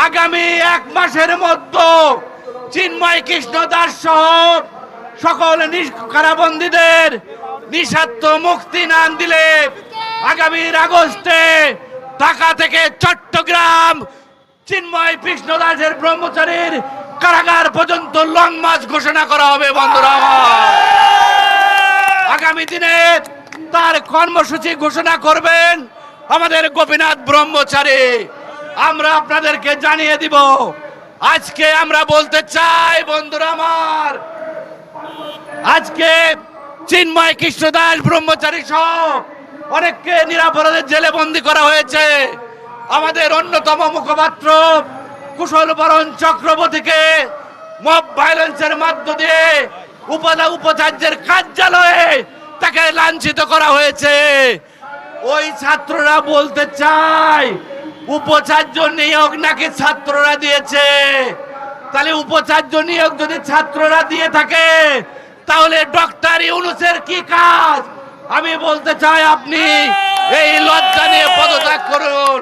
আগামী 1 মাসের মধ্যে চিন্ময় কৃষ্ণ দাস সহ সকল কারাবন্দীদের নিঃস্বার্থ মুক্তি না দিলে আগামীর আগস্টে ঢাকা থেকে চট্টগ্রাম চিন্ময় কৃষ্ণ দাসের ব্রহ্মচারীর কারাগার পর্যন্ত লং মার্চ ঘোষণা করা হবে। বন্ধুরা আগামী দিনে তার কর্মসূচি ঘোষণা করবেন আমাদের গোপীনাথ ব্রহ্মচারী। আমরা আপনাদেরকে জানিয়ে দিব। আজকে আমরা বলতে চাই বন্ধুরা আমার, আজকে চিন্ময় কৃষ্ণ দাস ব্রহ্মচারী সহ অনেককে নিরাপরাধে জেলে বন্দী করা হয়েছে। আমাদের অন্যতম মুখপাত্র কুশল বরণ চক্রবর্তীকে মব ভায়োলেন্সের মধ্য দিয়ে উপাচার্যের কার্যালয়ে তাকে লাঞ্ছিত করা হয়েছে। ওই ছাত্ররা বলতে চায় উপাচার্য নিয়োগ নাকি ছাত্ররা দিয়েছে। তাহলে উপাচার্য নিয়োগ যদি ছাত্ররা দিয়ে থাকে তাহলে ডক্টর ইউনূসের কি কাজ? আমি বলতে চাই আপনি এই লজ্জা নিয়ে পদত্যাগ করুন।